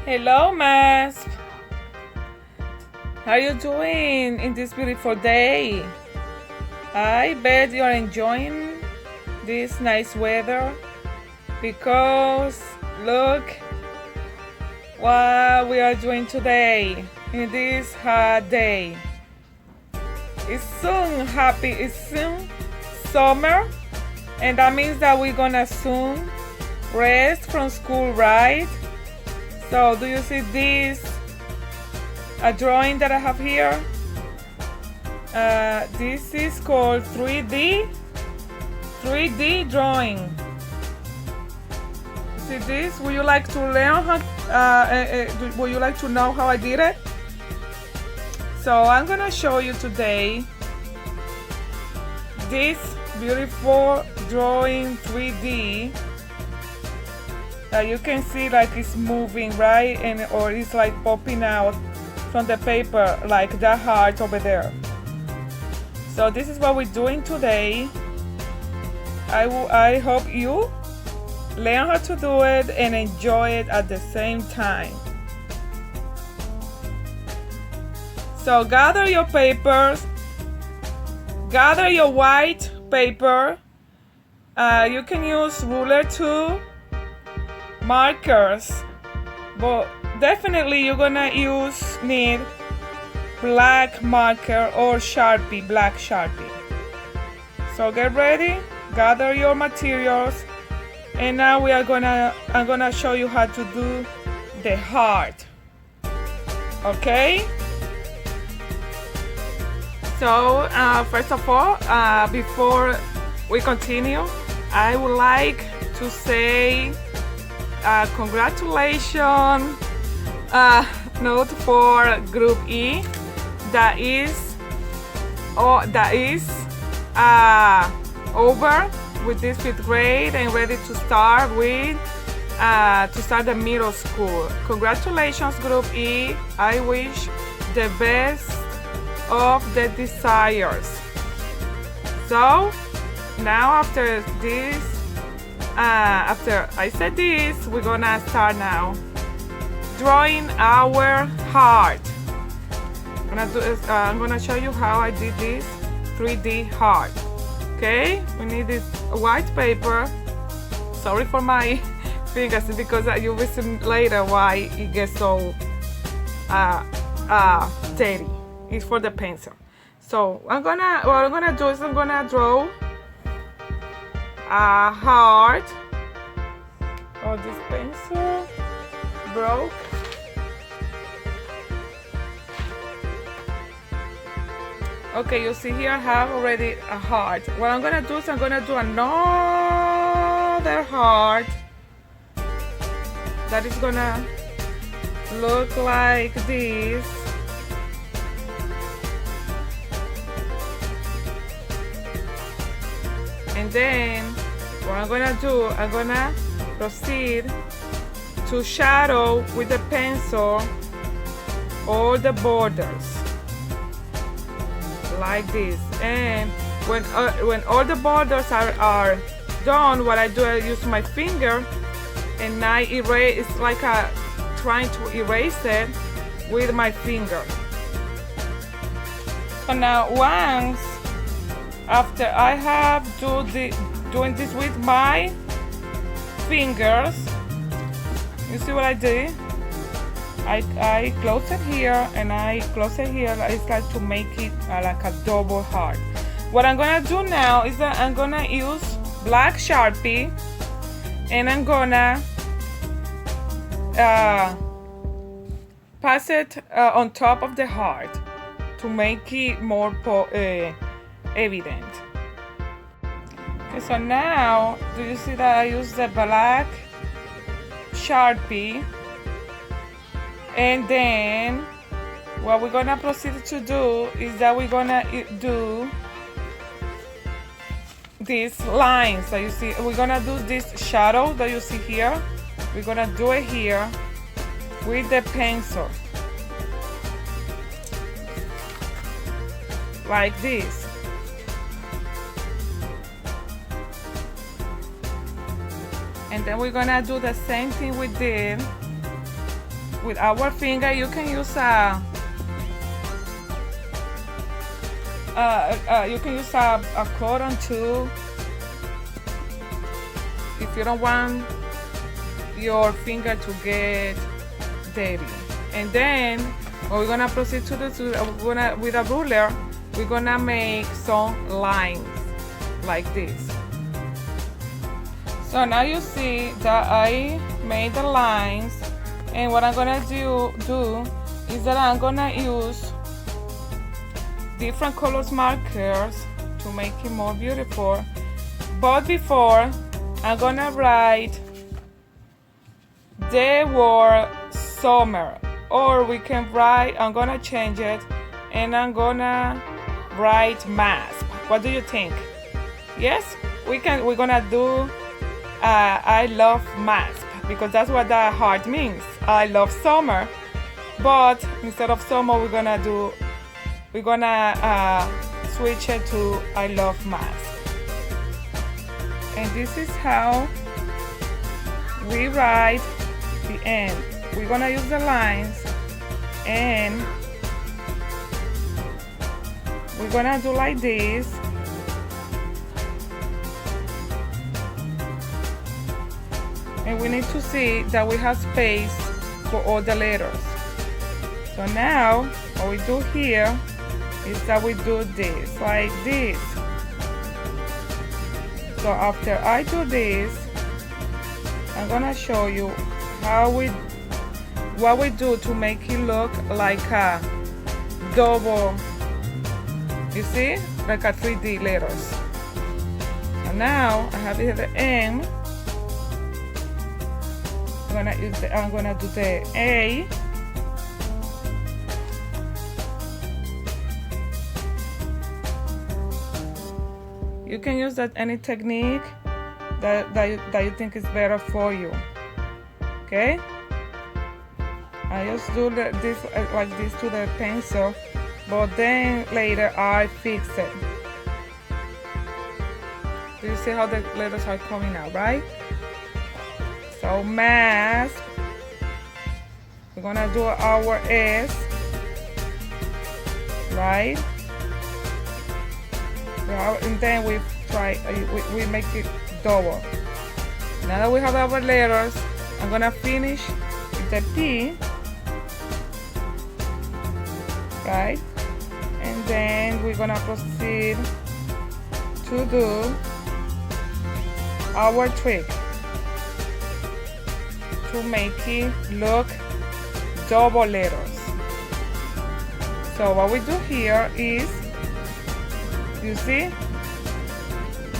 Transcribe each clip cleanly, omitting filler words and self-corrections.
Hello, Masp. How are you doing in this beautiful day? I bet you are enjoying this nice weather because look what we are doing today in this hot day. It's soon summer, and that means that we're gonna soon rest from school, right? So do you see this drawing that I have here? This is called 3D drawing. See this? Would you like to learn how? Would you like to know how I did it? So I'm gonna show you today this beautiful drawing 3D. You can see like it's moving, right? Or it's like popping out from the paper like that heart over there. So this is what we're doing today. I hope you learn how to do it and enjoy it at the same time. So gather your papers, gather your white paper. You can use ruler too, markers, but definitely you're gonna need black marker or Sharpie, black Sharpie. So get ready, gather your materials, and now I'm gonna show you how to do the heart. Okay? So first of all, before we continue, I would like to say congratulations note for Group E that is over with this 5th grade and ready to start the middle school. Congratulations, Group E. I wish the best of the desires. So now after this, after I said this, we're gonna start now drawing our heart. I'm gonna show you how I did this 3D heart. Okay, we need this white paper. Sorry for my fingers because you will see later why it gets so dirty. It's for the pencil. So what I'm gonna do is I'm gonna draw a heart. Oh, this pencil broke. Okay, you see here I have already a heart. What I'm gonna do is I'm gonna do another heart that is gonna look like this. And then what I'm gonna do, I'm gonna proceed to shadow with the pencil all the borders like this. And when all the borders are done, what I do, I use my finger and I erase. It's like trying to erase it with my finger. So now once after I have doing this with my fingers, you see what I did? I close it here and I close it here. It's like to make it like a double heart. What I'm gonna do now is that I'm gonna use black Sharpie and I'm gonna pass it on top of the heart to make it more evident. Okay, so now do you see that I use the black Sharpie, and then what we're gonna proceed to do is that we're gonna do these lines that you see. We're gonna do this shadow that you see here. We're gonna do it here with the pencil like this. And then we're gonna do the same thing we did with our finger. You can use a cotton too if you don't want your finger to get dirty. And then what we're gonna proceed to do with a ruler, we're gonna make some lines like this. So now you see that I made the lines, and what I'm gonna do is that I'm gonna use different colors markers to make it more beautiful. But before, I'm gonna write the word summer, or we can write, I'm gonna change it and I'm gonna write Masp. What do you think? Yes, we're gonna do I love Masp, because that's what that heart means. I love summer, but instead of summer we're gonna switch it to I love Masp. And this is how we write the end. We're gonna use the lines, and we're gonna do like this. And we need to see that we have space for all the letters. So now what we do here is that we do this, like this. So after I do this, I'm gonna show you what we do to make it look like a double, you see, like a 3D letters. And now I have here the M. I'm gonna do the A. You can use that any technique that you think is better for you. Okay? I just do this like this to the pencil, but then later I fix it. Do you see how the letters are coming out, right? So Masp, we're gonna do our S, right? And then we make it double. Now that we have our letters, I'm gonna finish with the P, right? And then we're gonna proceed to do our trick to make it look double letters. So what we do here is, you see,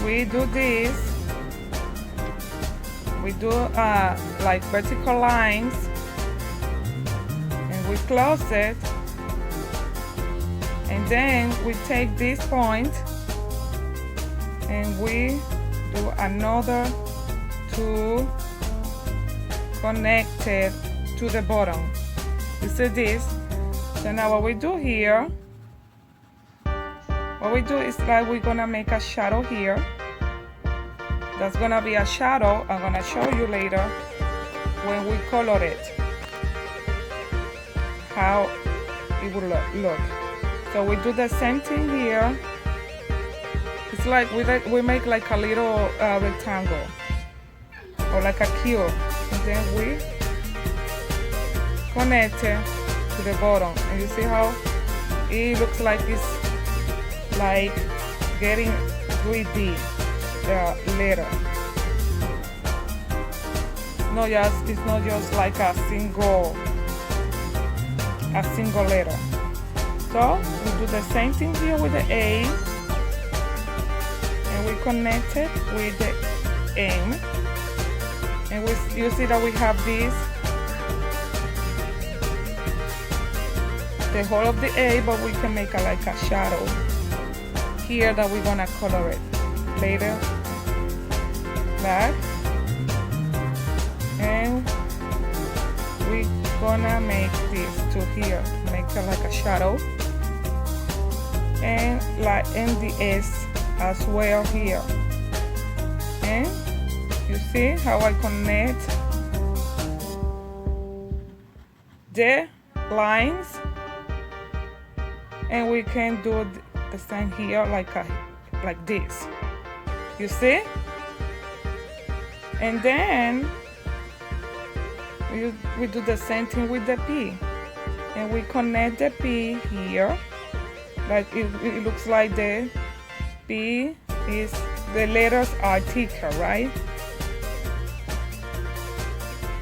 we do this, we do like vertical lines, and we close it, and then we take this point and we do another two connected to the bottom. You see this? So now what we do here, is like we're gonna make a shadow here. That's gonna be a shadow. I'm gonna show you later when we color it how it will look. So we do the same thing here. It's like we make like a little rectangle or like a cube, and then we connect it to the bottom, and you see how it looks like it's like getting 3D letter. It's not just like a single letter. So we do the same thing here with the A, and we connect it with the M, and you see that we have this, the whole of the A, but we can make like a shadow here that we're gonna color it later, black, and we're gonna make this to here, make it like a shadow, and like in the S as well here. And you see how I connect the lines, and we can do the same here like this. You see? And then we do the same thing with the P, and we connect the P here. Like it looks like the P is, the letters are thicker, right?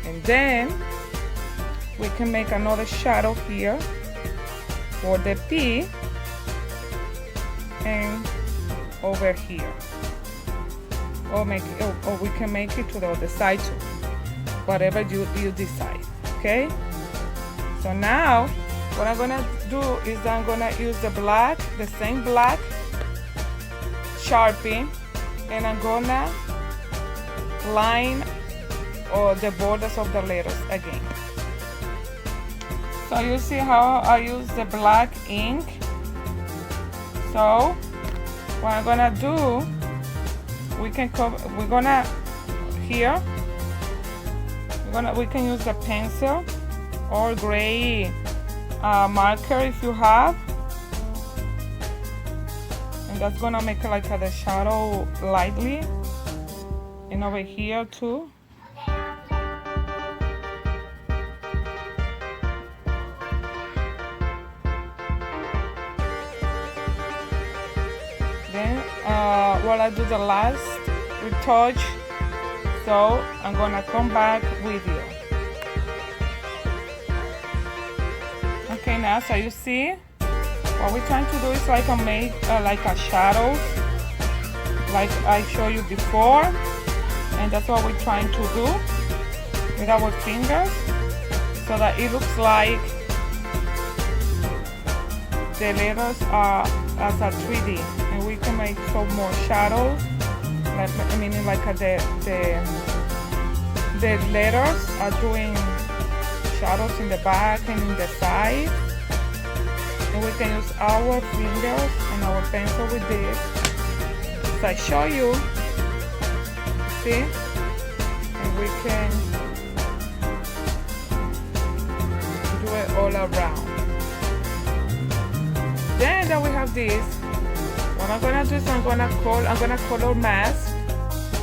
And then we can make another shadow here for the P and over here, or we can make it to the other side too, whatever you decide. Okay, so now what I'm gonna do is I'm gonna use the same black Sharpie, and I'm gonna line the borders of the letters again. So you see how I use the black ink. So what I'm gonna do, we can use the pencil or gray marker if you have, and that's gonna make it like the shadow lightly, and over here too. Then while I do the last retouch, so I'm gonna come back with you. Okay, now so you see what we're trying to do is like make like a shadow, like I showed you before, and that's what we're trying to do with our fingers, so that it looks like the letters are as a 3D, and we can make some more shadows, like meaning like the letters are doing shadows in the back and in the side, and we can use our fingers and our pencil with this, as I show you, see, and we can do it all around. Then that we have this, what I'm gonna do is I'm gonna color Masp.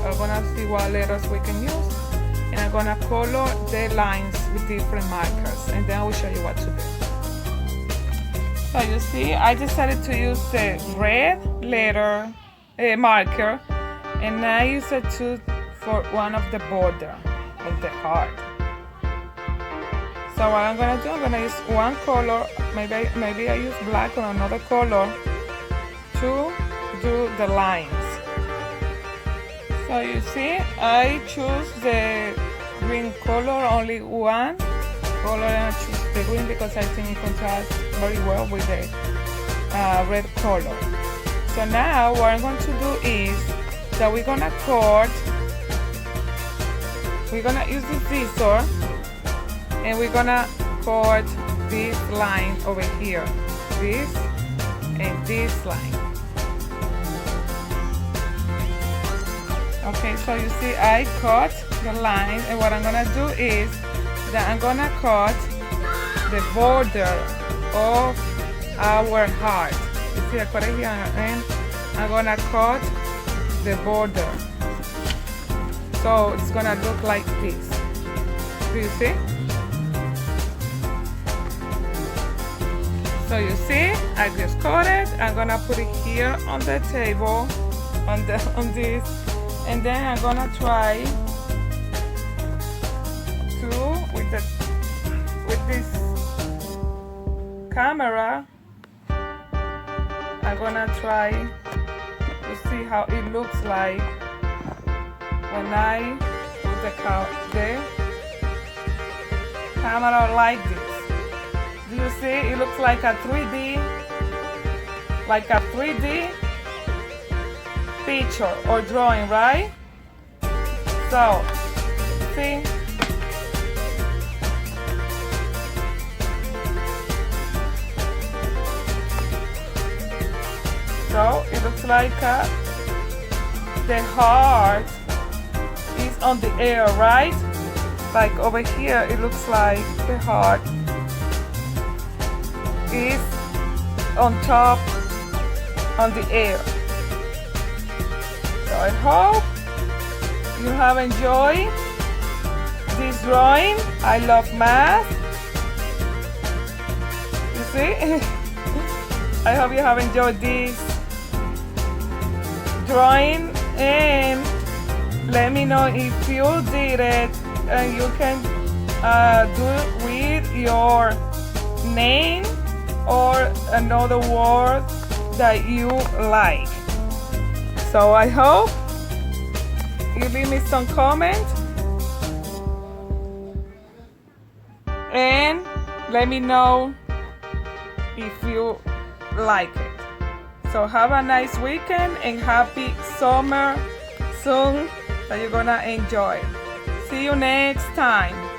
I'm gonna see what letters we can use, and I'm gonna color the lines with different markers, and then I will show you what to do. So you see, I decided to use the red letter marker, and I use it for one of the border of the heart. So what I'm gonna do, I'm gonna use one color, maybe I use black or another color to do the lines. So you see, I choose the green color, only one color, and I choose the green because I think it contrasts very well with the red color. So now what I'm going to do is that we're gonna use the scissor, and we're gonna cut this line over here, this and this line. Okay, so you see I cut the line, and what I'm gonna do is that I'm gonna cut the border of our heart. You see I cut it here, and I'm gonna cut the border, so it's gonna look like this. Do you see? So you see, I just cut it. I'm gonna put it here on the table, on this, and then I'm gonna try to with this camera. I'm gonna try to see how it looks like when I put the camera like this. Do you see? It looks like a 3D, picture or drawing, right? So, see? So, it looks like the heart is on the air, right? Like over here, it looks like the heart is on top on the air. So I hope you have enjoyed this drawing. I love math. You see? I hope you have enjoyed this drawing, and let me know if you did it, and you can do it with your name or another word that you like. So I hope you leave me some comment and let me know if you like it. So have a nice weekend and happy summer soon that you're gonna enjoy. See you next time.